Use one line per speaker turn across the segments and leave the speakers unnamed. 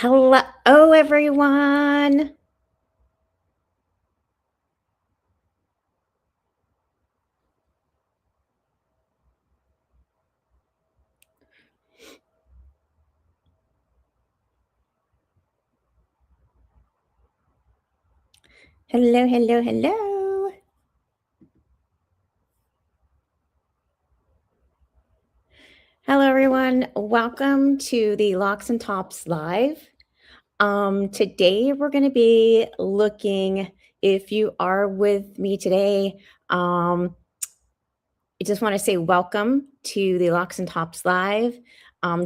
Hello, everyone. Hello, hello, hello. Hello, everyone. Welcome to the Locks and Tops Live. Today, we're going to be looking, if you are with me today, I just want to say welcome to the Locks and Tops Live.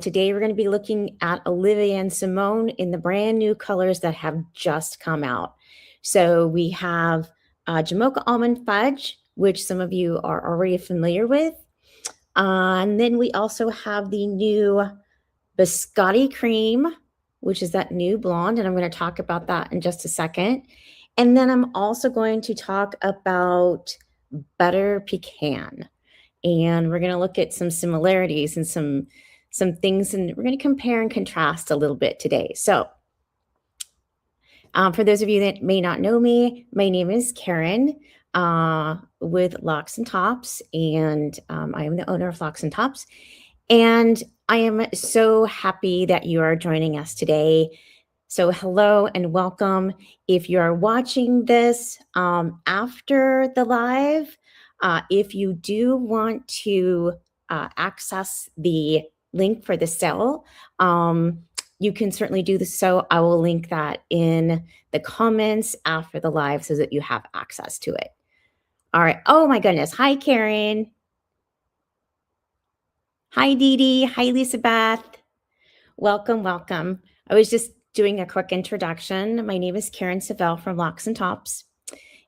Today, we're going to be looking at Olivia and Simone in the brand new colors that have just come out. So we have Jamoca Almond Fudge, which some of you are already familiar with. And then we also have the new Biscotti Cream, which is that new blonde. And I'm going to talk about that in just a second. And then I'm also going to talk about Butter Pecan. And we're going to look at some similarities and some things, and we're going to compare and contrast a little bit today. So for those of you that may not know me, my name is Karen with Locks and Tops, and I am the owner of Locks and Tops. And I am so happy that you are joining us today. So hello and welcome. If you are watching this after the live, if you do want to access the link for the sale, you can certainly do this. So I will link that in the comments after the live so that you have access to it. All right. Oh my goodness. Hi, Karen. Hi, Dee Dee. Hi, Lisa Beth. Welcome, welcome. I was just doing a quick introduction. My name is Karen Savell from Locks and Tops.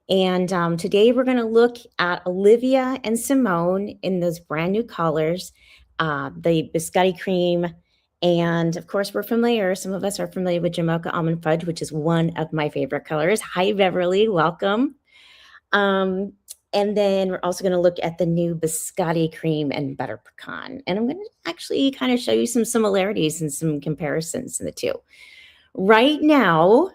And today we're going to look at Olivia and Simone in those brand new colors, the Biscotti Cream. And of course, we're familiar. Some of us are familiar with Jamoca Almond Fudge, which is one of my favorite colors. Hi, Beverly. Welcome. And then we're also going to look at the new Biscotti Cream and Butter Pecan. And I'm going to actually kind of show you some similarities and some comparisons in the two. Right now,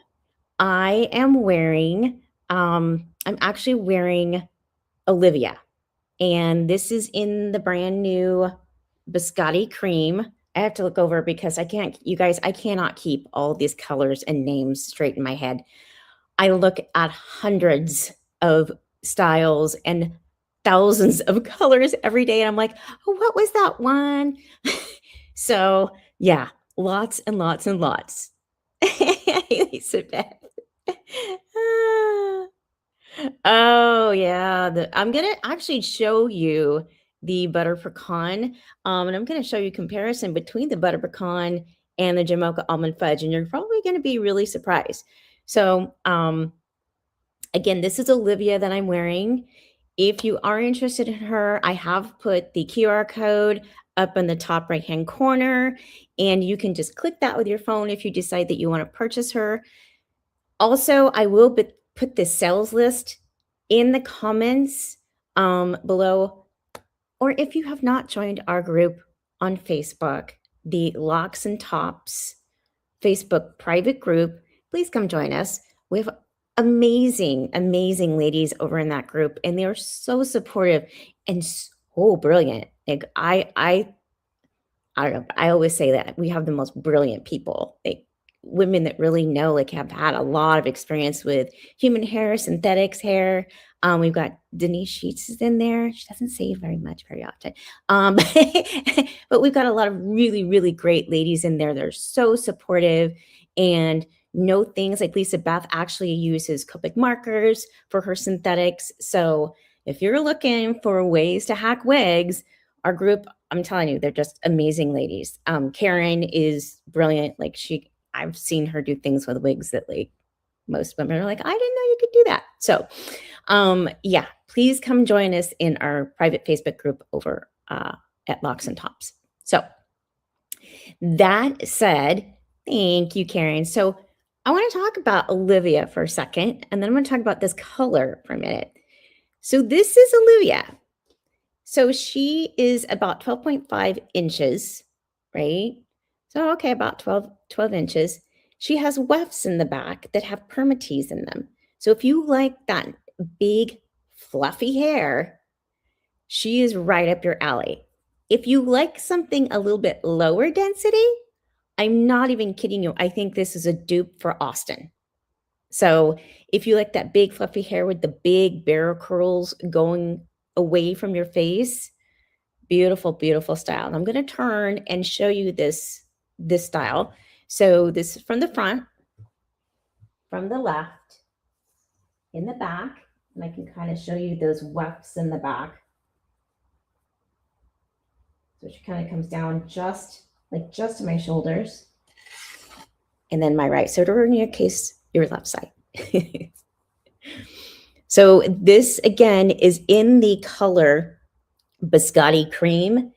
I am wearing, I'm actually wearing Olivia. And this is in the brand new Biscotti Cream. I have to look over because I can't, you guys, I cannot keep all these colors and names straight in my head. I look at hundreds of styles and thousands of colors every day. And I'm like, oh, what was that one? So yeah, lots and lots and lots. Elizabeth. Oh yeah. I'm going to actually show you the butter pecan. And I'm going to show you comparison between the butter pecan and the Jamoca almond fudge. And you're probably going to be really surprised. So, again, this is Olivia that I'm wearing. If you are interested in her, I have put the QR code up in the top right-hand corner, and you can just click that with your phone if you decide that you want to purchase her. Also, I will put the sales list in the comments below, or if you have not joined our group on Facebook, the Locks and Tops Facebook private group, please come join us. We have amazing ladies over in that group, and they are so supportive and so brilliant. Like I don't know, I always say that we have the most brilliant people, like women that really know, like have had a lot of experience with human hair, synthetics hair. We've got Denise Sheets is in there. She doesn't say very much very often. But we've got a lot of really great ladies in there. They're so supportive and know things. Like Lisa Beth actually uses Copic markers for her synthetics. So if you're looking for ways to hack wigs, our group, I'm telling you, they're just amazing ladies. Karen is brilliant. Like I've seen her do things with wigs that like most women are like, I didn't know you could do that. So yeah, please come join us in our private Facebook group over at Locks and Tops. So that said, thank you, Karen. So I want to talk about Olivia for a second, and then I'm going to talk about this color for a minute. So this is Olivia. So she is about 12.5 inches, right? So, okay, about 12 inches. she has wefts in the back that have permatease in them. So if you like that big, fluffy hair, she is right up your alley. If you like something a little bit lower density, I'm not even kidding you. I think this is a dupe for Austin. So if you like that big fluffy hair with the big barrel curls going away from your face, beautiful, beautiful style. And I'm going to turn and show you this style. So this is from the front, from the left, in the back, and I can kind of show you those wefts in the back. So she kind of comes down just to my shoulders. And then my right. So to in your case, your left side. So this again is in the color Biscotti cream.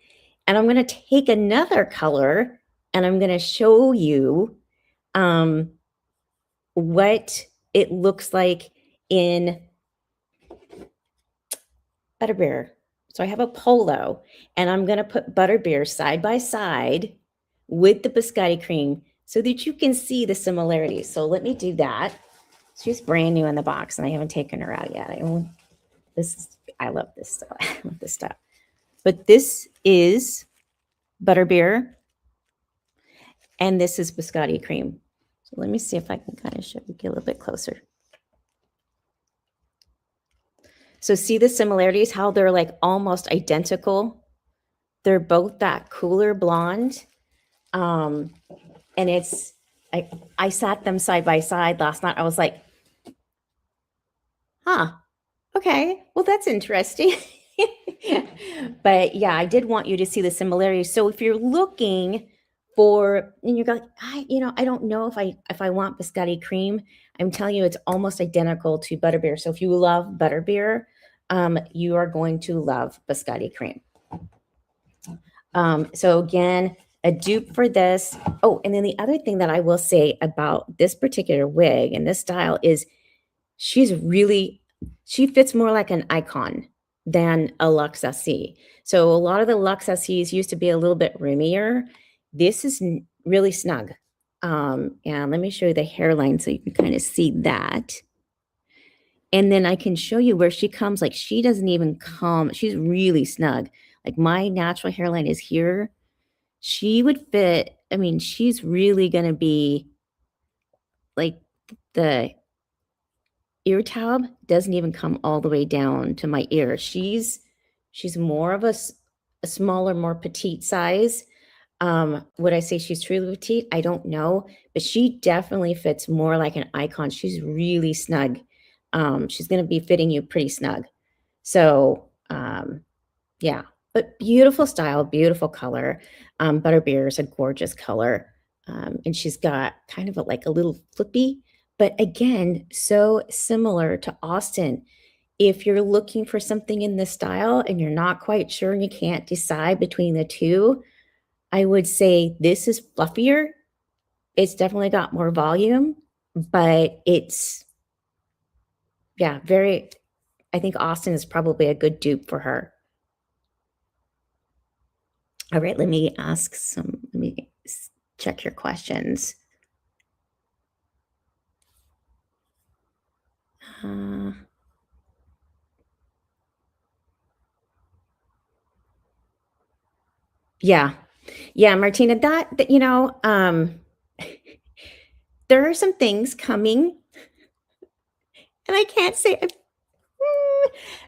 And I'm going to take another color and I'm going to show you what it looks like in Butterbeer. So I have a polo and I'm going to put Butterbeer side by side with the Biscotti cream so that you can see the similarities. So let me do that. She's brand new in the box and I haven't taken her out yet. I love this stuff. I love this stuff. But this is Butterbeer and this is Biscotti cream. So let me see if I can kind of show you, get a little bit closer. So see the similarities, how they're like almost identical. They're both that cooler blonde. And it's, I sat them side by side last night. I was like, huh, okay, well, that's interesting. But yeah, I did want you to see the similarities. So if you're looking for, and you're like, I don't know if I want Biscotti cream, I'm telling you, it's almost identical to Butterbeer. So if you love Butterbeer, you are going to love Biscotti cream. So again, a dupe for this. Oh, and then the other thing that I will say about this particular wig and this style is she fits more like an icon than a Luxe SE. So a lot of the Luxe SEs used to be a little bit roomier. This is really snug. And let me show you the hairline so you can kind of see that. And then I can show you where she comes. Like she doesn't even come. She's really snug. Like my natural hairline is here. She would fit. I mean, she's really going to be like the ear tab doesn't even come all the way down to my ear. She's more of a smaller, more petite size. Would I say she's truly petite? I don't know, but she definitely fits more like an icon. She's really snug. She's going to be fitting you pretty snug. So, yeah, but beautiful style, beautiful color. Butterbeer is a gorgeous color. And she's got kind of like a little flippy, but again, so similar to Austin. If you're looking for something in this style and you're not quite sure and you can't decide between the two, I would say this is fluffier. It's definitely got more volume, but it's, yeah, I think Austin is probably a good dupe for her. All right, let me check your questions. Yeah, Martina, that there are some things coming, and I can't say.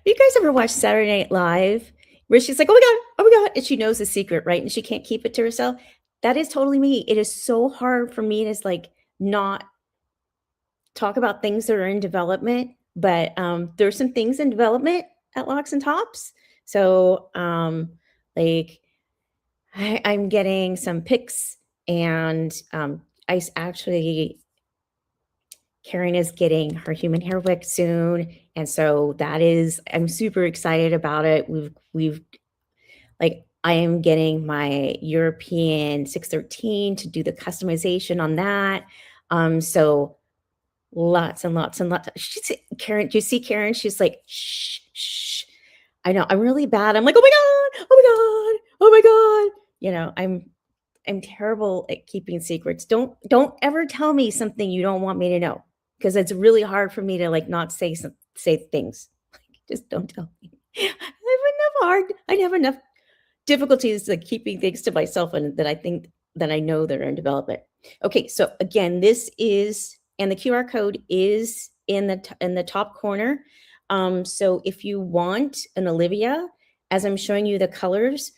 You guys ever watch Saturday Night Live, where she's like, oh my god, and she knows the secret, right? And she can't keep it to herself. That is totally me. It is so hard for me to like not talk about things that are in development, but there's some things in development at Locks and Tops. So like I'm getting some pics, and I actually, Karen is getting her human hair wig soon, and so I'm super excited about it. We've like I am getting my European 613 to do the customization on that. So lots and lots and lots. Karen, do you see Karen? She's like, shh, shh. I know I'm really bad. I'm like, oh my god, oh my god, oh my god. am terrible at keeping secrets. Don't ever tell me something you don't want me to know, because it's really hard for me to like not say things. Just don't tell me. I have enough difficulties like keeping things to myself, and that I think that I know that are in development. Okay, so again, this is, and the QR code is in the top corner. So if you want an Olivia, as I'm showing you the colors,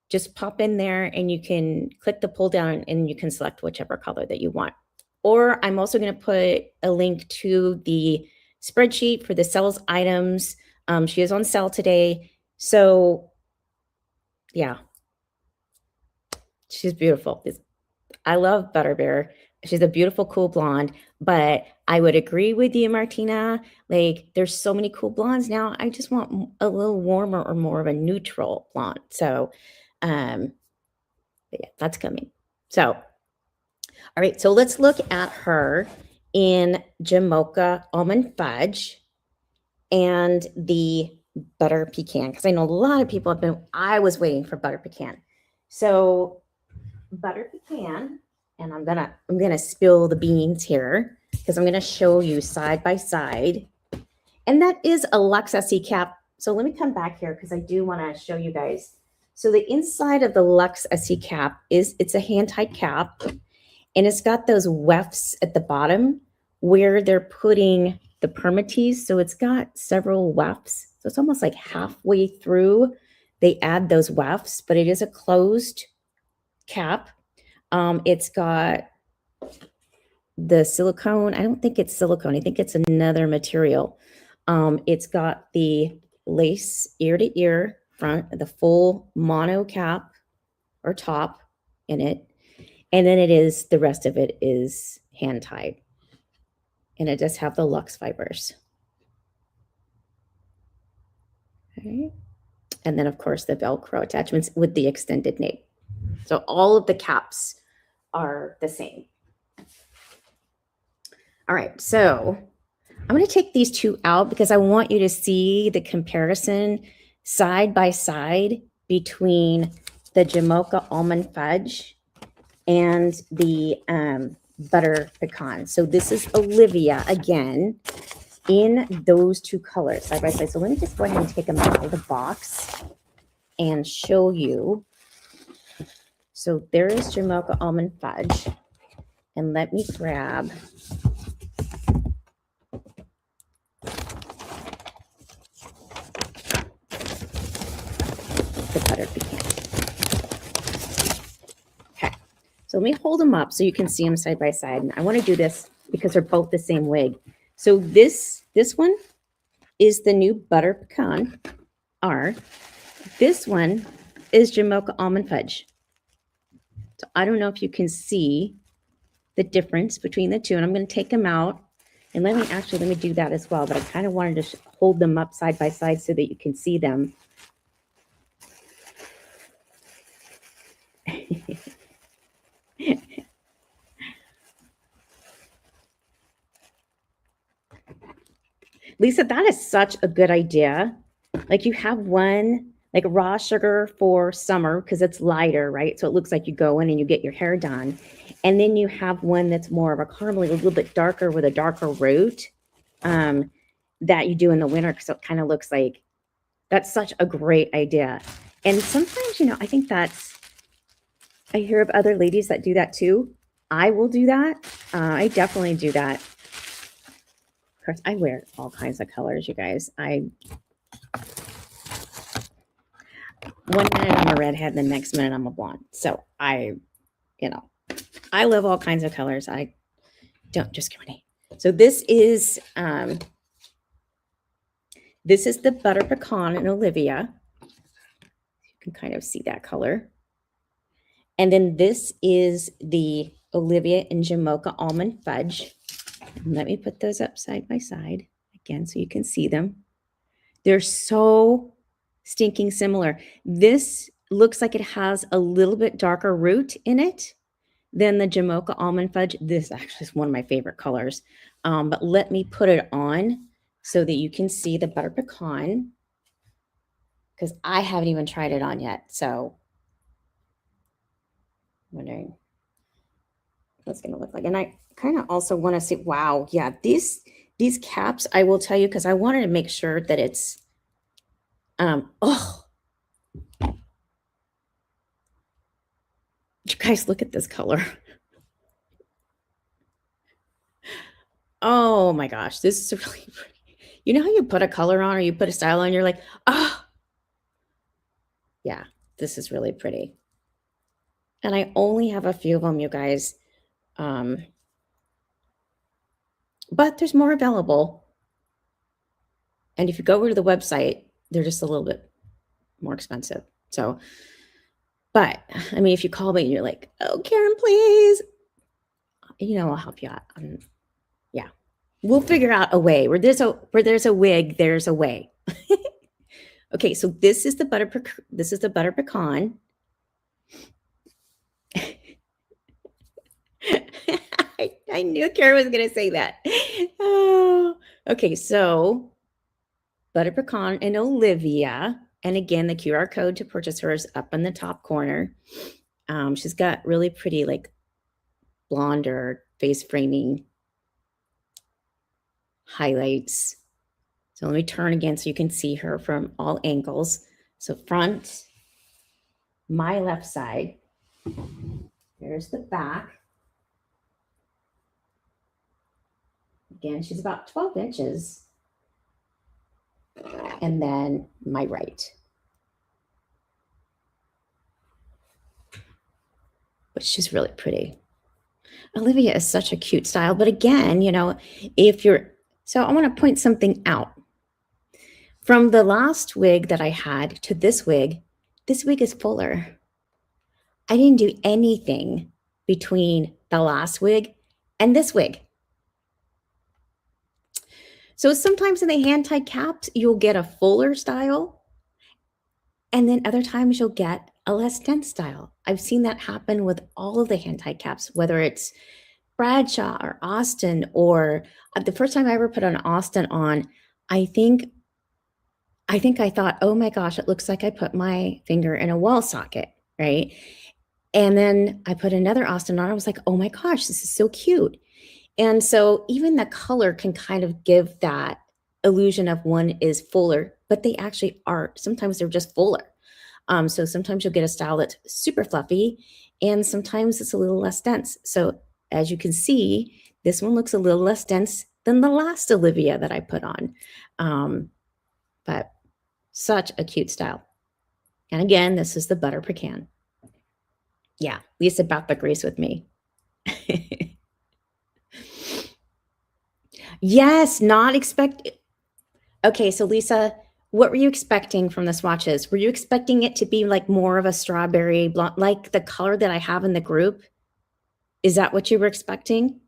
just pop in there and you can click the pull down and you can select whichever color that you want. Or I'm also going to put a link to the spreadsheet for the sales items. She is on sale today. So yeah, she's beautiful. I love Butterbear. She's a beautiful, cool blonde, but I would agree with you, Martina. Like, there's so many cool blondes now. I just want a little warmer or more of a neutral blonde. So, yeah, that's coming. So, all right. So let's look at her in Jamoca Almond Fudge and the Butter Pecan, because I know a lot of people I was waiting for Butter Pecan. So Butter Pecan, and I'm gonna spill the beans here because I'm gonna show you side by side. And that is a Luxe SE cap. So let me come back here because I do want to show you guys. So the inside of the Luxe SE cap it's a hand-tied cap, and it's got those wefts at the bottom where they're putting the permatease. So it's got several wefts. So it's almost like halfway through they add those wefts, but it is a closed cap. It's got the silicone. I don't think it's silicone. I think it's another material. It's got the lace ear to ear front, the full mono cap or top in it. And then the rest of it is hand tied. And it does have the Luxe fibers. Okay. And then of course the Velcro attachments with the extended nape. So all of the caps are the same. All right, so I'm going to take these two out because I want you to see the comparison side by side between the Jamoca Almond Fudge and the Butter Pecan. So this is Olivia again in those two colors side by side. So let me just go ahead and take them out of the box and show you. So there is Jamoca Almond Fudge. And let me grab the Butter Pecan. Okay, so let me hold them up so you can see them side by side. And I want to do this because they're both the same wig. So this one is the new Butter Pecan R. This one is Jamoca Almond Fudge. So I don't know if you can see the difference between the two, and I'm going to take them out. And let me do that as well. But I kind of wanted to hold them up side by side so that you can see them. Lisa, that is such a good idea. Like, you have one like raw sugar for summer because it's lighter, right? So it looks like you go in and you get your hair done. And then you have one that's more of a caramel, a little bit darker with a darker root that you do in the winter because it kind of looks like, that's such a great idea. And sometimes, I think I hear of other ladies that do that too. I will do that. I definitely do that. Of course, I wear all kinds of colors, you guys. One minute I'm a redhead, the next minute I'm a blonde. So I love all kinds of colors. I don't discriminate. So this is the Butter Pecan and Olivia. You can kind of see that color. And then this is the Olivia and Jamoca Almond Fudge. And let me put those up side by side again so you can see them. They're so stinking similar. This looks like it has a little bit darker root in it than the Jamoca Almond Fudge. This actually is one of my favorite colors. But let me put it on so that you can see the Butter Pecan, because I haven't even tried it on yet. So wondering what it's going to look like. And I kind of also want to see, wow, yeah, these caps, I will tell you, because I wanted to make sure that it's, oh, you guys look at this color. Oh my gosh, this is really pretty. You know how you put a color on or you put a style on, you're like, oh, yeah, this is really pretty. And I only have a few of them, you guys. But there's more available. And if you go over to the website, they're just a little bit more expensive. So, but I mean, if you call me and you're like, oh, Karen, please, I'll help you out. Yeah, we'll figure out a way. Where there's a wig, there's a way. Okay, so this is the butter pecan. I knew Karen was going to say that. Oh, okay, so butter pecan and Olivia. And again, the QR code to purchase hers up in the top corner. She's got really pretty, like, blonde or face framing highlights. So let me turn again so you can see her from all angles. So front, my left side. There's the back. Again, she's about 12 inches. And then my right. But she's really pretty. Olivia is such a cute style. But again, so I want to point something out. From the last wig that I had to this wig is fuller. I didn't do anything between the last wig and this wig. So sometimes in the hand-tied caps, you'll get a fuller style. And then other times you'll get a less dense style. I've seen that happen with all of the hand-tied caps, whether it's Bradshaw or Austin, or the first time I ever put an Austin on, I think I thought, oh my gosh, it looks like I put my finger in a wall socket, right? And then I put another Austin on. I was like, oh my gosh, this is so cute. And so even the color can kind of give that illusion of one is fuller, but they actually are. Sometimes they're just fuller. So sometimes you'll get a style that's super fluffy, and sometimes it's a little less dense. So as you can see, this one looks a little less dense than the last Olivia that I put on. But such a cute style. And again, this is the butter pecan. Yeah, Lisa about agrees with me. Yes, not expect. Okay, so Lisa, what were you expecting from the swatches? Were you expecting it to be like more of a strawberry blonde, like the color that I have in the group? Is that what you were expecting?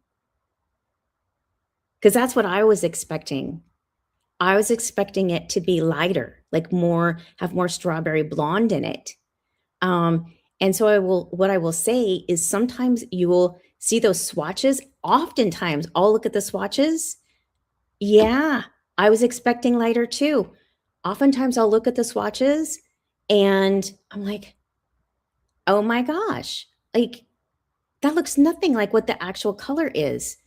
Because that's what I was expecting. I was expecting it to be lighter, like have more strawberry blonde in it. And so what I will say is sometimes you will see those swatches. Oftentimes I'll look at the swatches. Yeah, I was expecting lighter too. Oftentimes I'll look at the swatches and I'm like, oh my gosh, like that looks nothing like what the actual color is.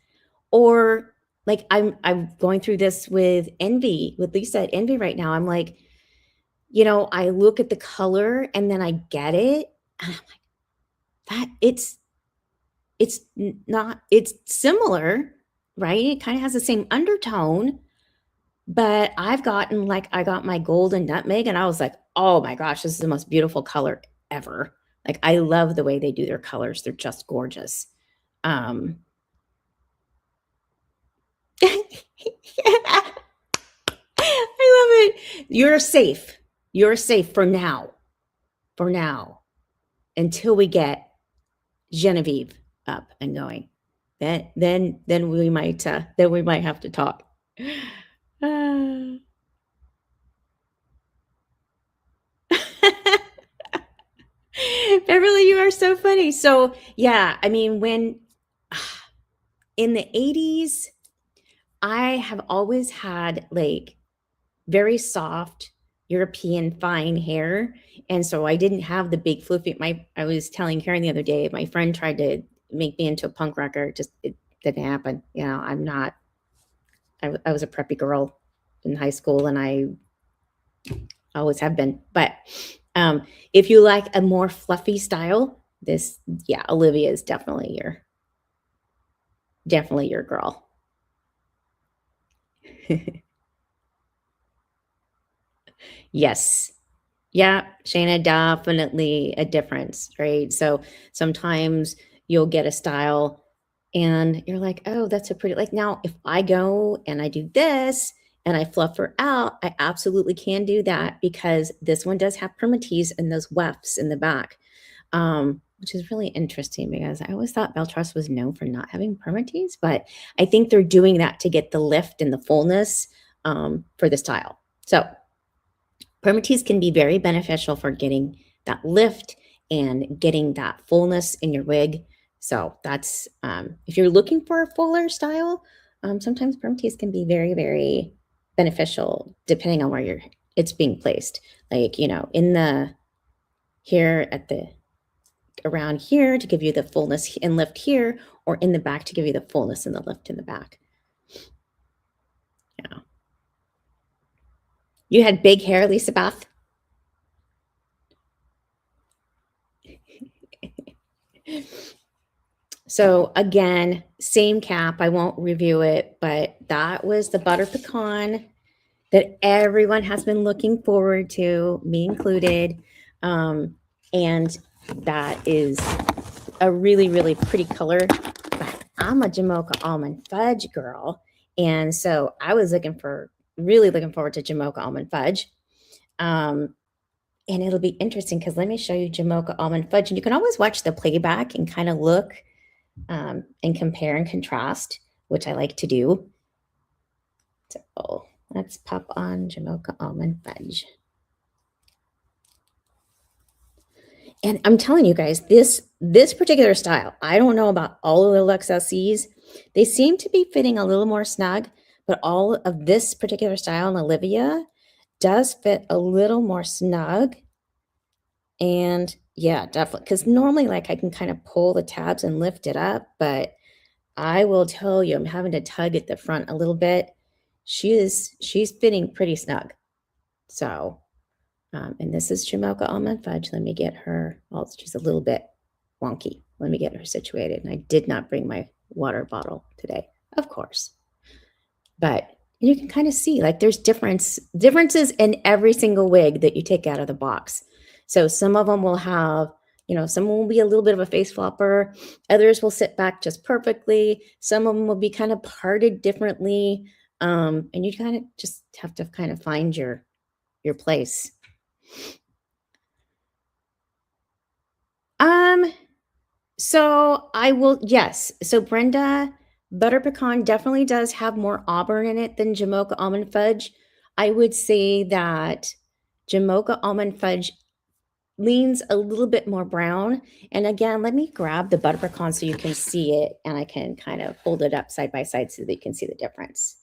Or like I'm going through this with Lisa at Envy right now. I'm like, I look at the color and then I get it. And I'm like, that it's similar, right? It kind of has the same undertone, but I got my golden nutmeg and I was like, oh my gosh, this is the most beautiful color ever. Like, I love the way they do their colors. They're just gorgeous. I love it. You're safe. You're safe for now. For now. Until we get Genevieve up and going. Then we might have to talk. Beverly, you are so funny. So yeah, I mean, when in the 80s, I have always had like very soft, European fine hair. And so I didn't have the big fluffy. I was telling Karen the other day, my friend tried to make me into a punk rocker. It didn't happen. You know, I was a preppy girl in high school, and I always have been. But if you like a more fluffy style, Olivia is definitely your girl. Yes. Yeah, Shayna, definitely a difference, right? So sometimes you'll get a style and you're like, oh, that's a pretty, like now, if I go and I do this and I fluff her out, I absolutely can do that because this one does have permatease and those wefts in the back, which is really interesting because I always thought Belle Tress was known for not having permatease, but I think they're doing that to get the lift and the fullness for the style. So permatease can be very beneficial for getting that lift and getting that fullness in your wig. So that's, if you're looking for a fuller style, sometimes permatease can be very, very beneficial depending on where it's being placed. Like, you know, around here to give you the fullness and lift here, or in the back to give you the fullness and the lift in the back. Yeah. You had big hair, Lisa Beth? So again, same cap. I won't review it, but that was the butter pecan that everyone has been looking forward to, me included. And that is a really, really pretty color. But I'm a Jamoca almond fudge girl. And so I was really looking forward to Jamoca almond fudge. And it'll be interesting because let me show you Jamoca almond fudge. And you can always watch the playback and kind of look and compare and contrast, which I like to do. So let's pop on Jamoca almond fudge. And I'm telling you guys, this particular style, I don't know about all of the Luxe LCs. They seem to be fitting a little more snug, but all of this particular style in Olivia does fit a little more snug. And yeah, definitely. Because normally, like, I can kind of pull the tabs and lift it up, but I will tell you, I'm having to tug at the front a little bit. She's fitting pretty snug. So, and this is Jamoca almond fudge. Let me get her. Well, she's a little bit wonky. Let me get her situated. And I did not bring my water bottle today, of course. But you can kind of see, like, there's differences in every single wig that you take out of the box. So some of them will have, you know, some will be a little bit of a face flopper. Others will sit back just perfectly. Some of them will be kind of parted differently. And you kind of just have to kind of find your place. So I will, yes. So Brenda, butter pecan definitely does have more auburn in it than Jamoca almond fudge. I would say that Jamoca almond fudge leans a little bit more brown. And again, let me grab the butter pecan so you can see it, and I can kind of hold it up side by side so that you can see the difference.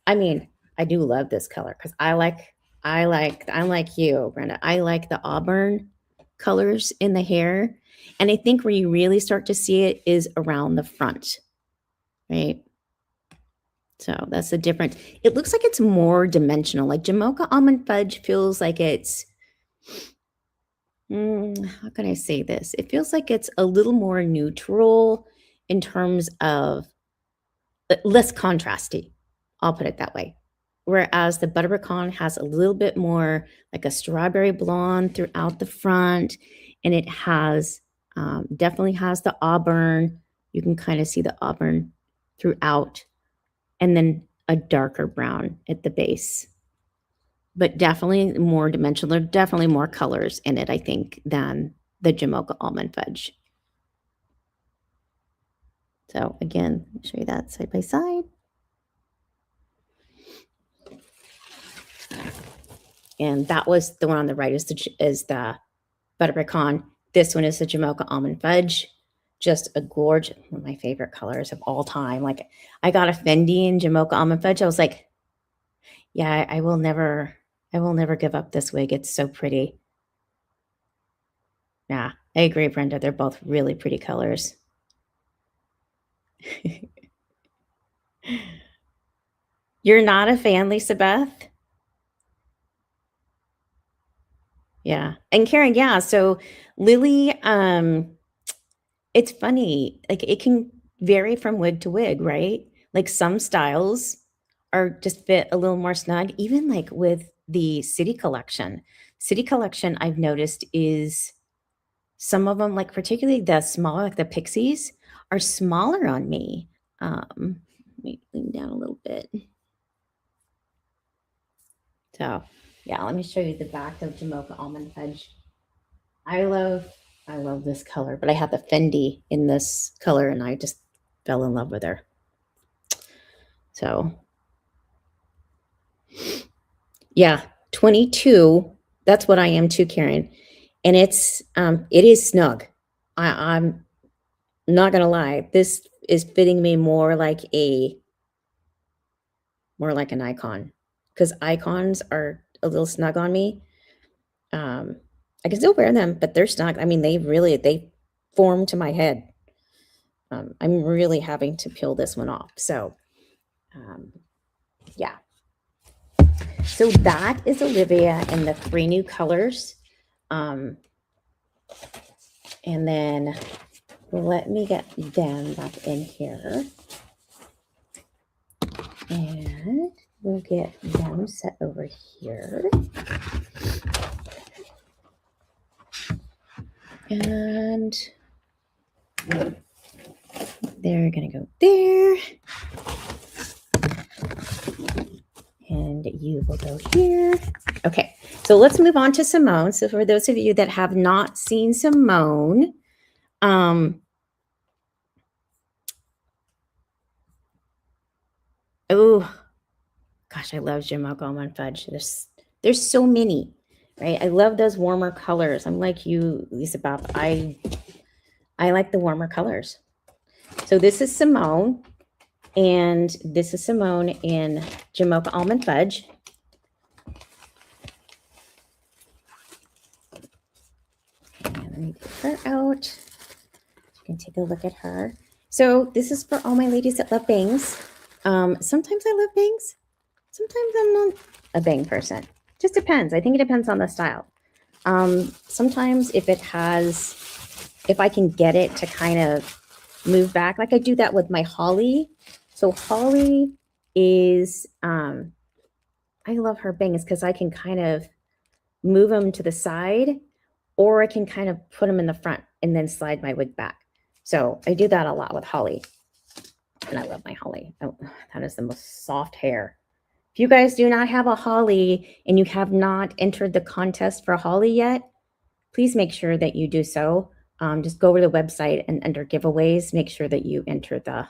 I mean, I do love this color because I'm like you, Brenda. I like the auburn colors in the hair. And I think where you really start to see it is around the front, right? So that's the difference. It looks like it's more dimensional. Like Jamoca almond fudge feels like it's, how can I say this? It feels like it's a little more neutral in terms of less contrasty. I'll put it that way. Whereas the butter pecan has a little bit more like a strawberry blonde throughout the front, and it has definitely has the auburn. You can kind of see the auburn throughout, and then a darker brown at the base. But definitely more dimensional. There are definitely more colors in it, I think, than the Jamoca almond fudge. So again, let me show you that side by side. And that was the one on the right is the butter pecan. This one is the Jamoca almond fudge. Just a gorgeous, one of my favorite colors of all time. Like, I got a Fendi in Jamoca almond fudge. I was like, yeah, I will never I will never give up this wig. It's so pretty. Yeah, I agree, Brenda. They're both really pretty colors. You're not a fan, Lisa Beth? Yeah. And Karen, yeah. So Lily, it's funny. Like it can vary from wig to wig, right? Like some styles are just fit a little more snug, even like with the City Collection. City Collection, I've noticed is some of them, like particularly the smaller, like the pixies, are smaller on me. Let me lean down a little bit. So yeah, let me show you the back of Jamoca Almond Fudge. I love this color, but I had the Fendi in this color and I just fell in love with her. So yeah, 22. That's what I am too, Karen. And it is snug. I'm not gonna lie. This is fitting me more like an icon because icons are a little snug on me. I can still wear them, but they're snug. I mean, they form to my head. I'm really having to peel this one off. So, yeah. So that is Olivia in the 3 new colors. And then let me get them back in here. And we'll get them set over here. And they're going to go there. And you will go here. Okay, so let's move on to Simone. So for those of you that have not seen Simone, oh gosh, I love Jamoca Almond Fudge. There's so many, right? I love those warmer colors. I'm like you, Lisa Bob. I like the warmer colors. So this is Simone, and this is Simone in Jamoca Almond Fudge. And let me get her out. You can take a look at her. So this is for all my ladies that love bangs. Sometimes I love bangs. Sometimes I'm not a bang person. Just depends. I think it depends on the style. Sometimes if I can get it to kind of move back, like I do that with my holly. So holly is, I love her bangs because I can kind of move them to the side, or I can kind of put them in the front and then slide my wig back. So I do that a lot with holly. And I love my holly. Oh, that is the most soft hair. If you guys do not have a holly and you have not entered the contest for holly yet, please make sure that you do so. Just go over to the website and under giveaways, make sure that you enter the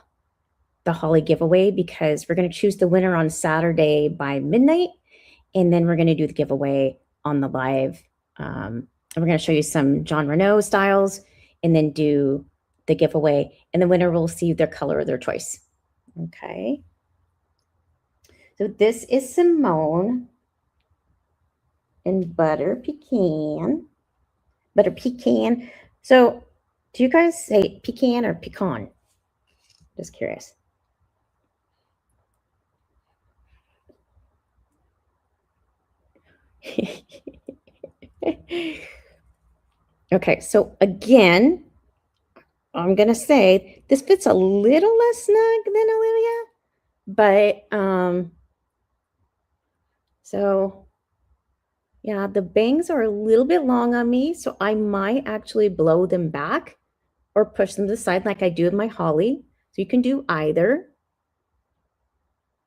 holly giveaway, because we're going to choose the winner on Saturday by midnight. And then we're going to do the giveaway on the live. And we're going to show you some John Renault styles and then do the giveaway. And the winner will receive their color of their choice. Okay. So this is Simone in Butter Pecan. Butter Pecan. So do you guys say pecan or pecan? Just curious. Okay, so again, I'm going to say this fits a little less snug than Olivia, but so yeah, the bangs are a little bit long on me, so I might actually blow them back or push them to the side like I do with my holly. So you can do either.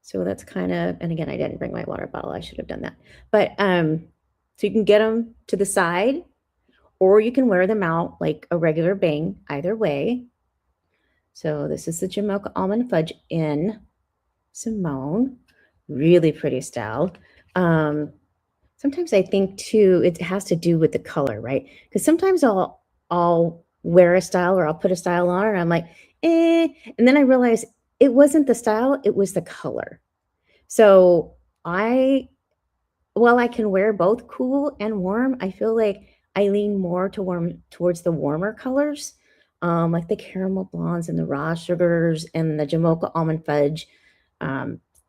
So that's kind of, and again, I didn't bring my water bottle. I should have done that. But so you can get them to the side, or you can wear them out like a regular bang, either way. So this is the Jamoca Almond Fudge in Simone. Really pretty style. Sometimes I think too, it has to do with the color, right? Because sometimes I'll wear a style or I'll put a style on and I'm like, eh. And then I realize it wasn't the style, it was the color. So I Well, I can wear both cool and warm. I feel like I lean more towards the warmer colors, like the caramel blondes and the raw sugars and the Jamoca almond fudge.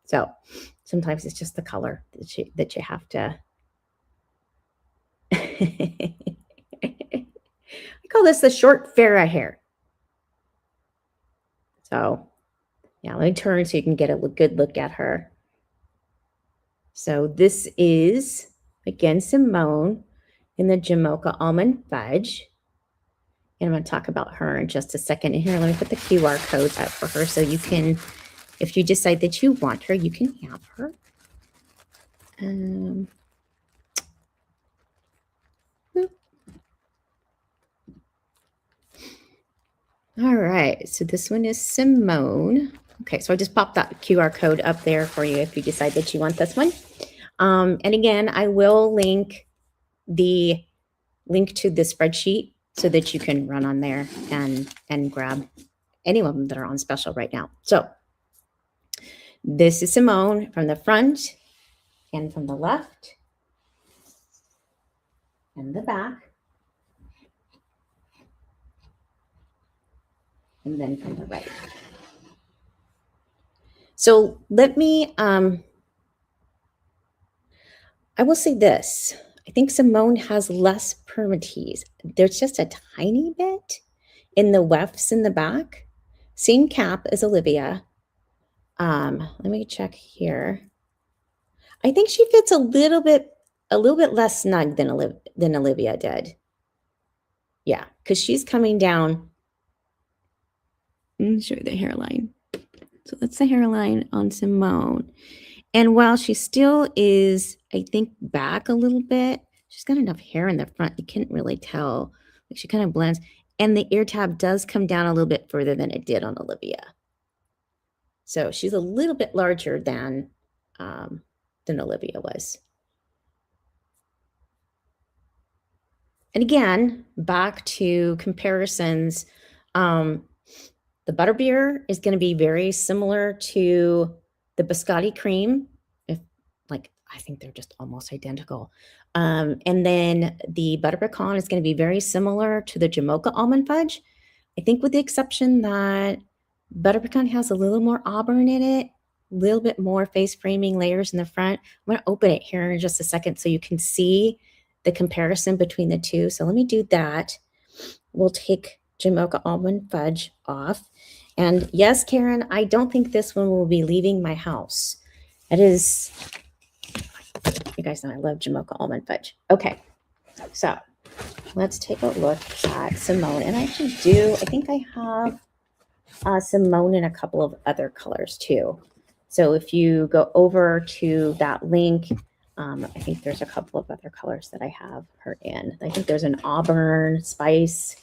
So sometimes it's just the color that you have to. I call this the short Farrah hair. So yeah, let me turn so you can get a good look at her. So this is, again, Simone in the Jamoca almond fudge. And I'm going to talk about her in just a second. And here, let me put the QR codes up for her so you can, if you decide that you want her, you can have her. All right, so this one is Simone. Okay, so I just popped that QR code up there for you if you decide that you want this one. And again, I will link to the spreadsheet so that you can run on there and grab any of them that are on special right now. So this is Simone from the front and from the left and the back. And then from the right. So let me, I will say this. I think Simone has less permatease. There's just a tiny bit in the wefts in the back. Same cap as Olivia. Let me check here. I think she fits a little bit less snug than Olivia did. Yeah, because she's coming down. Let me show you the hairline. So that's the hairline on Simone. And while she still is, I think, back a little bit, she's got enough hair in the front. You can't really tell. Like she kind of blends. And the ear tab does come down a little bit further than it did on Olivia. So she's a little bit larger than Olivia was. And again, back to comparisons. The butterbeer is going to be very similar to the Biscotti cream. I think they're just almost identical. And then the butter pecan is going to be very similar to the Jamoca almond fudge. I think with the exception that butter pecan has a little more auburn in it, a little bit more face framing layers in the front. I'm going to open it here in just a second so you can see the comparison between the two. So let me do that. We'll take Jamoca almond fudge off. And yes, Karen, I don't think this one will be leaving my house. It is, you guys know I love Jamoca almond fudge. Okay, so let's take a look at Simone. And I actually I think I have Simone in a couple of other colors too. So if you go over to that link, I think there's a couple of other colors that I have her in. I think there's an auburn, spice,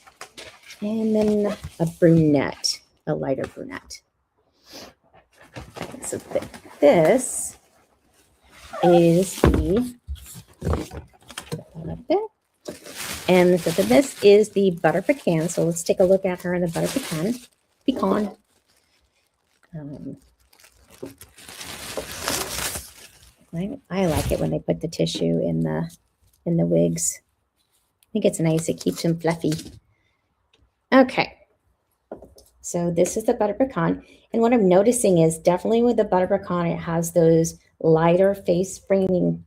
and then a brunette, a lighter brunette. Okay, so this is the, and so this is the butter pecan. So let's take a look at her in the butter pecan. I like it when they put the tissue in the wigs. I think it's nice. It keeps them fluffy. Okay. So this is the butter pecan. And what I'm noticing is definitely with the butter pecan, it has those lighter face framing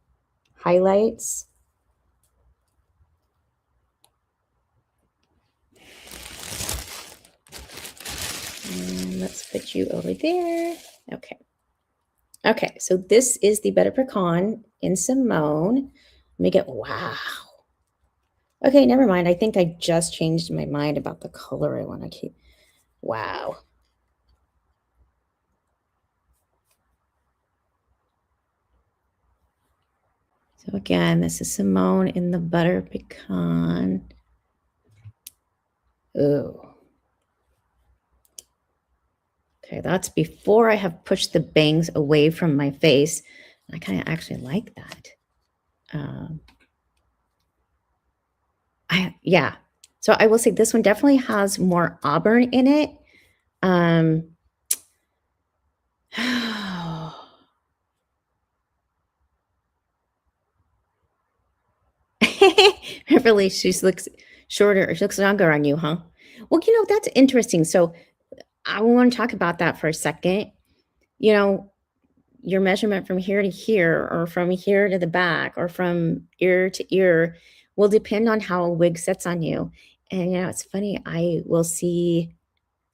highlights. And let's put you over there. Okay. Okay, so this is the butter pecan in Simone. Let me get, wow. Okay, never mind. I think I just changed my mind about the color I want to keep. Wow. So again, this is Simone in the butter pecan. Ooh. Okay, that's before I have pushed the bangs away from my face. I kind of actually like that. Yeah. So I will say this one definitely has more auburn in it. Beverly, she looks shorter. She looks younger on you, huh? Well, that's interesting. So I want to talk about that for a second. You know, your measurement from here to here, or from here to the back, or from ear to ear will depend on how a wig sits on you. And it's funny,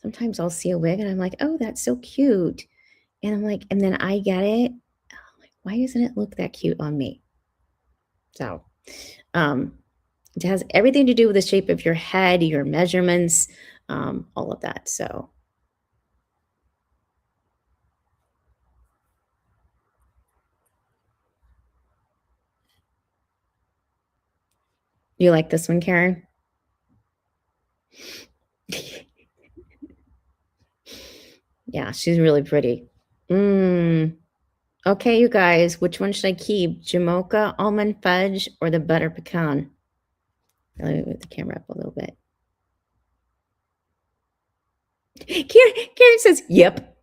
sometimes I'll see a wig and I'm like, oh, that's so cute. And I'm like, and then I get it. I'm like, why doesn't it look that cute on me? So, it has everything to do with the shape of your head, your measurements, all of that. So, you like this one, Karen? Yeah, she's really pretty. Okay, you guys, which one should I keep? Jamoca, almond fudge, or the butter pecan? Let me move the camera up a little bit. Karen says, yep.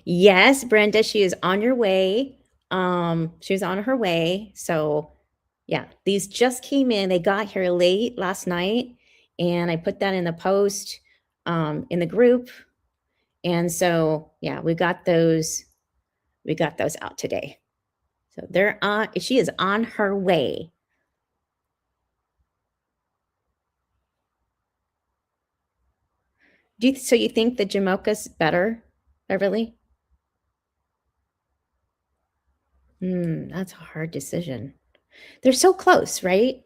Yes, Brenda, she is on your way. She was on her way. So yeah, these just came in. They got here late last night, and I put that in the post in the group. And so yeah, we got those out today. So she is on her way. So you think the Jamoca's better, Beverly? That's a hard decision. They're so close, right?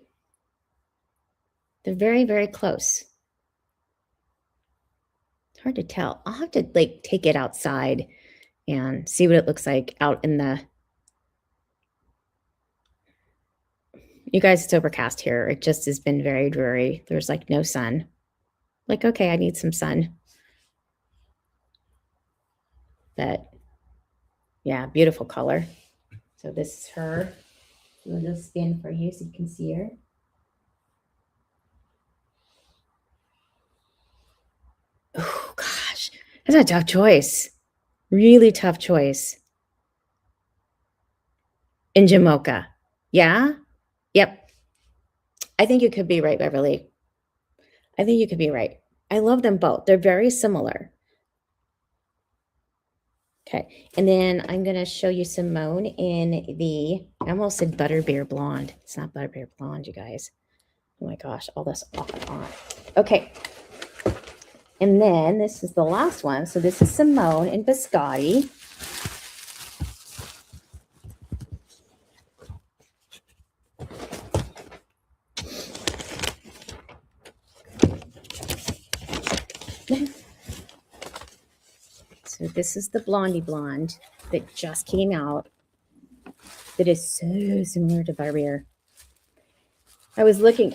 They're very, very close. It's hard to tell. I'll have to take it outside and see what it looks like out in the. You guys, it's overcast here. It just has been very dreary. There's no sun. Okay, I need some sun. But yeah, beautiful color. So this is her. A little spin for you so you can see her. Oh gosh, that's a tough choice. Really tough choice. In Jamoca. Yeah? Yep. I think you could be right, Beverly. I think you could be right. I love them both. They're very similar. Okay. And then I'm going to show you Simone in I almost said Butterbeer Blonde. It's not Butterbeer Blonde, you guys. Oh my gosh, all this off and on. Okay. And then this is the last one. So this is Simone in Biscotti. So this is the Blondie Blonde that just came out. That is so similar to Butterbeer. I was looking,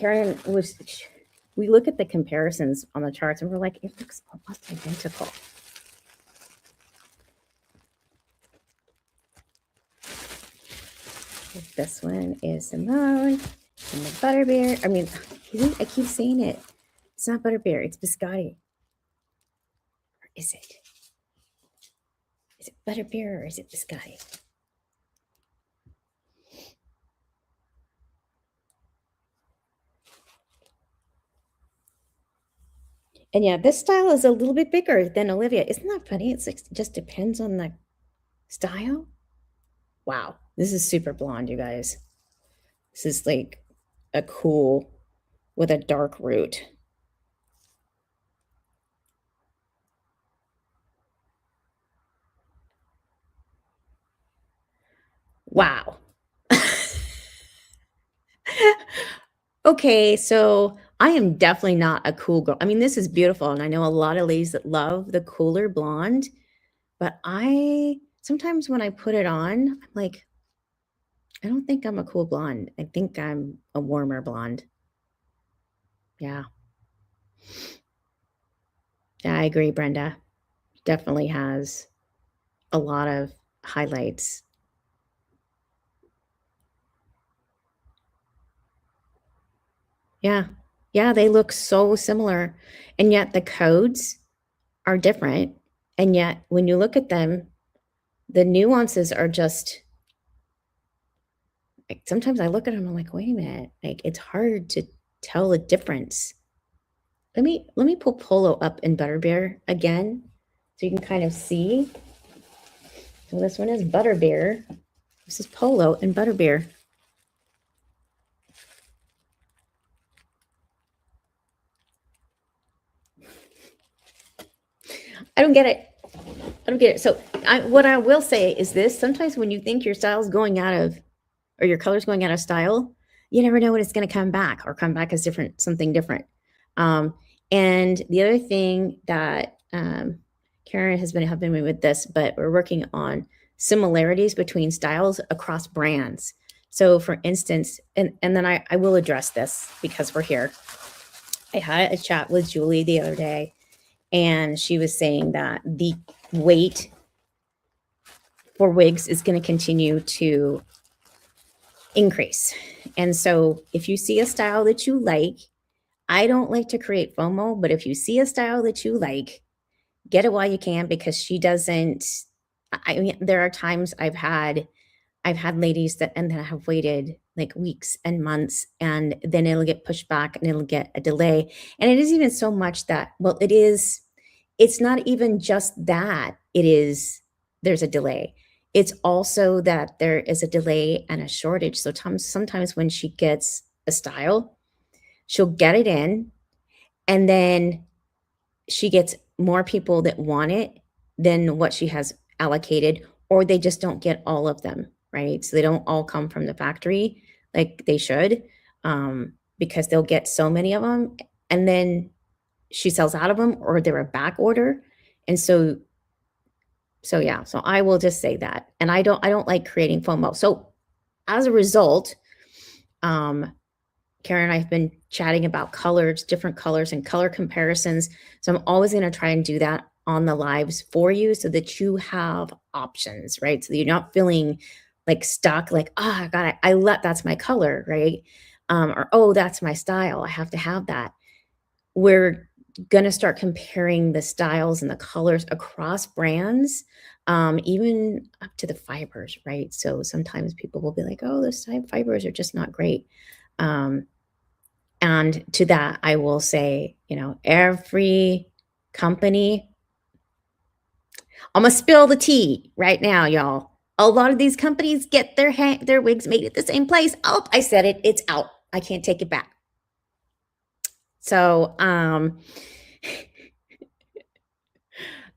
we look at the comparisons on the charts and we're like, it looks almost identical. This one is Simone and the Butterbeer. I mean, I keep saying it. It's not Butterbeer, it's Biscotti. Or is it? Is it Butterbeer or is it Biscotti? And yeah, this style is a little bit bigger than Olivia. Isn't that funny? It just depends on the style. Wow, this is super blonde, you guys. This is a cool with a dark root. Wow. Okay, so I am definitely not a cool girl. I mean, this is beautiful, and I know a lot of ladies that love the cooler blonde, but sometimes when I put it on, I'm like, I don't think I'm a cool blonde. I think I'm a warmer blonde. Yeah. Yeah, I agree, Brenda. Definitely has a lot of highlights. Yeah. Yeah, they look so similar. And yet the codes are different. And yet, when you look at them, the nuances are just like sometimes I look at them, I'm like, wait a minute, like it's hard to tell the difference. Let me pull Polo up in Butterbeer again so you can kind of see. So this one is Butterbeer. This is Polo and Butterbeer. I don't get it. I don't get it. So what I will say is this: sometimes when you think your style's going out of, or your color's going out of style, you never know when it's going to come back or come back as different, something different. And the other thing that Karen has been helping me with this, but we're working on similarities between styles across brands. So for instance, and then I will address this because we're here. I had a chat with Julie the other day, and she was saying that the weight for wigs is going to continue to increase. And so if you see a style that you like, I don't like to create FOMO, but if you see a style that you like, get it while you can, because she doesn't. I mean, there are times I've had ladies that and then have waited like weeks and months, and then it'll get pushed back and it'll get a delay. And it is even so much that, well, it's not even just that there's a delay. It's also that there is a delay and a shortage. So sometimes when she gets a style, she'll get it in, and then she gets more people that want it than what she has allocated, or they just don't get all of them, right? So they don't all come from the factory like they should, because they'll get so many of them, and then she sells out of them, or they're a back order. And so yeah, so I will just say that. And I don't like creating FOMO. So as a result, Karen and I have been chatting about colors, different colors and color comparisons. So I'm always going to try and do that on the lives for you so that you have options, right? So that you're not feeling like stuck, like, oh, God, that's my color, right? Or, oh, that's my style. I have to have that. We're going to start comparing the styles and the colors across brands, even up to the fibers, right? So sometimes people will be like, oh, those fibers are just not great. And to that, I will say, every company, I'm going to spill the tea right now, y'all. A lot of these companies get their wigs made at the same place. Oh, I said it. It's out. I can't take it back. So,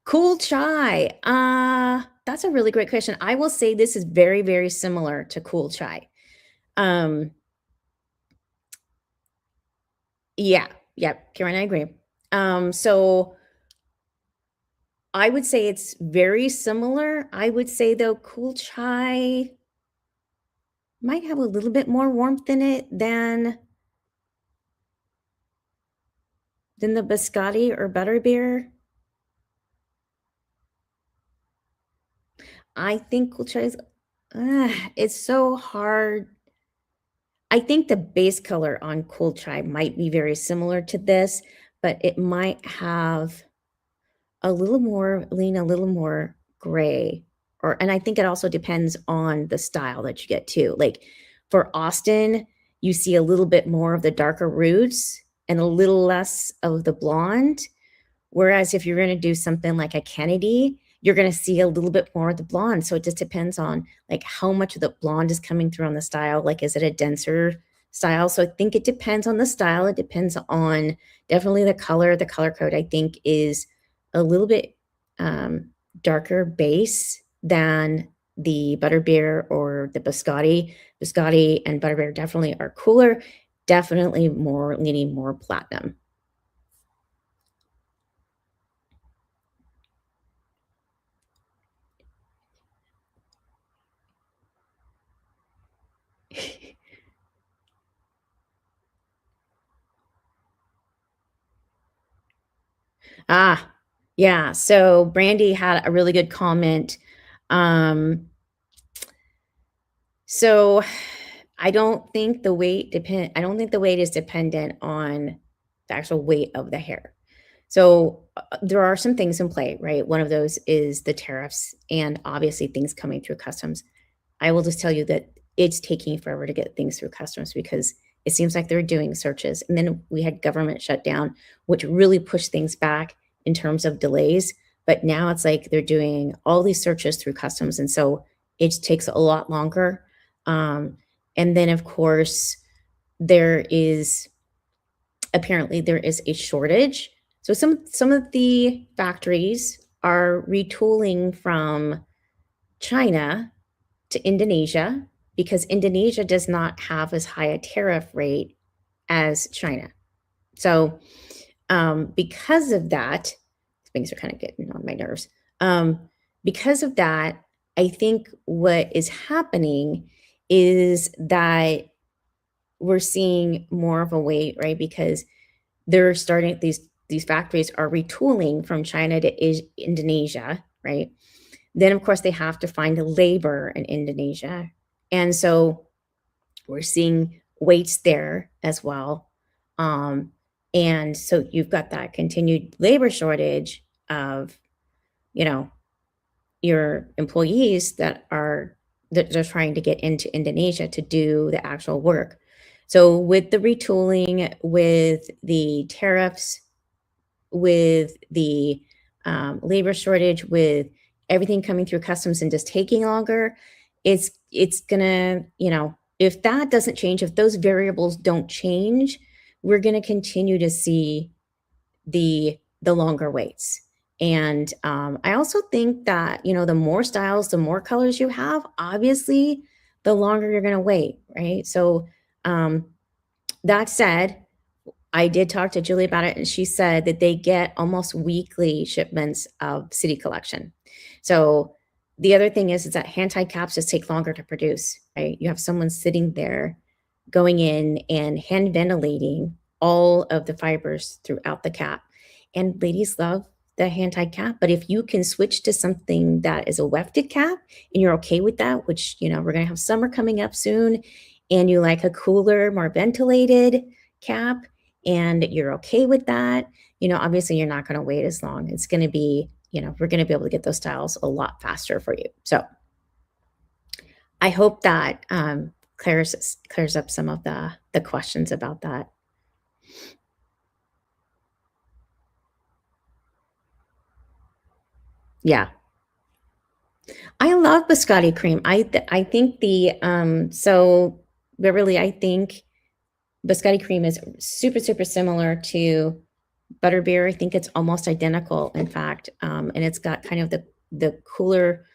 cool chai. That's a really great question. I will say this is very, very similar to cool chai. Yeah, Karen, I agree. So I would say it's very similar. I would say though, cool chai might have a little bit more warmth in it than the biscotti or butterbeer. I think cool chai is, it's so hard. I think the base color on cool chai might be very similar to this, but it might have a little more gray, and I think it also depends on the style that you get too. Like for Austin, you see a little bit more of the darker roots and a little less of the blonde. Whereas if you're going to do something like a Kennedy, you're going to see a little bit more of the blonde. So it just depends on like how much of the blonde is coming through on the style. Like, is it a denser style? So I think it depends on the style. It depends on definitely the color. The color code, I think, is a little bit darker base than the butterbeer or the biscotti. Biscotti and butterbeer definitely are cooler, definitely more leaning more platinum. Yeah. So Brandy had a really good comment. So I don't think the weight is dependent on the actual weight of the hair. So there are some things in play, right? One of those is the tariffs and obviously things coming through customs. I will just tell you that it's taking forever to get things through customs because it seems like they're doing searches. And then we had government shutdown, which really pushed things back in terms of delays. But now it's like they're doing all these searches through customs. And so it takes a lot longer. Um, and then, of course, there is apparently there is a shortage. So some of the factories are retooling from China to Indonesia because Indonesia does not have as high a tariff rate as China. So because of that, things are kind of getting on my nerves. Because of that, I think what is happening is that we're seeing more of a wait, right? Because they're starting these factories are retooling from China to Indonesia, right? Then of course they have to find labor in Indonesia. And so we're seeing waits there as well. And so you've got that continued labor shortage of, you know, your employees that they're trying to get into Indonesia to do the actual work. So with the retooling, with the tariffs, with the labor shortage, with everything coming through customs and just taking longer, it's gonna, if that doesn't change, if those variables don't change, we're gonna continue to see the longer waits. And I also think that the more styles, the more colors you have, obviously, the longer you're gonna wait, right? So that said, I did talk to Julie about it, and she said that they get almost weekly shipments of City Collection. So the other thing is that hand-tied caps just take longer to produce, right? You have someone sitting there going in and hand ventilating all of the fibers throughout the cap. And ladies love the hand-tied cap, but if you can switch to something that is a wefted cap and you're okay with that, which, we're gonna have summer coming up soon, and you like a cooler, more ventilated cap, and you're okay with that, obviously you're not going to wait as long. It's going to be, we're going to be able to get those styles a lot faster for you. So I hope that clears up some of the questions about that. Yeah. I love biscotti cream. I think so Beverly, I think biscotti cream is super, super similar to butterbeer. I think it's almost identical, in fact. And it's got kind of the cooler,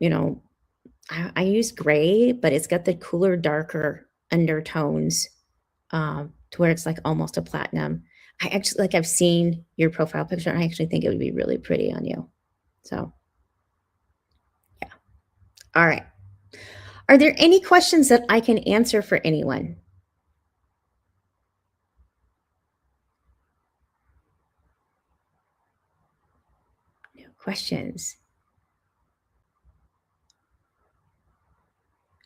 I use gray, but it's got the cooler, darker undertones to where it's like almost a platinum. I actually I've seen your profile picture, and I actually think it would be really pretty on you. So, yeah. All right. Are there any questions that I can answer for anyone? No questions.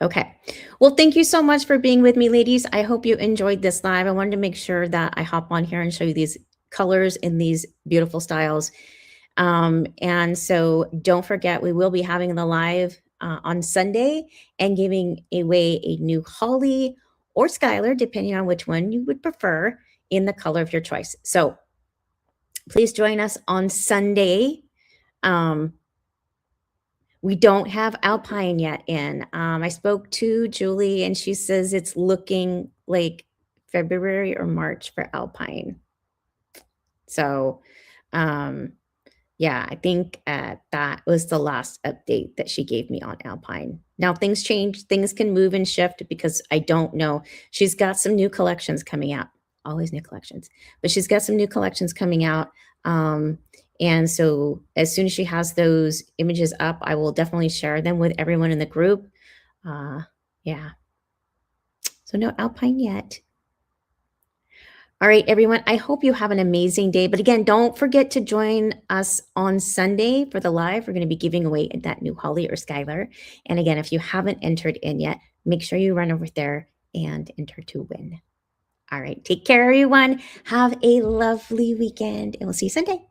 Okay. Well, thank you so much for being with me, ladies. I hope you enjoyed this live. I wanted to make sure that I hop on here and show you these colors in these beautiful styles. And so don't forget, we will be having the live on Sunday and giving away a new Holly or Skylar, depending on which one you would prefer, in the color of your choice. So please join us on Sunday. We don't have Alpine yet in. I spoke to Julie, and she says it's looking like February or March for Alpine. So, yeah, I think that was the last update that she gave me on Alpine. Now things change, things can move and shift because I don't know. She's got some new collections coming out, always new collections, but she's got some new collections coming out. And so as soon as she has those images up, I will definitely share them with everyone in the group. Yeah. So no Alpine yet. All right, everyone, I hope you have an amazing day. But again, don't forget to join us on Sunday for the live. We're going to be giving away that new Holly or Skylar. And again, if you haven't entered in yet, make sure you run over there and enter to win. All right. Take care, everyone. Have a lovely weekend, and we'll see you Sunday.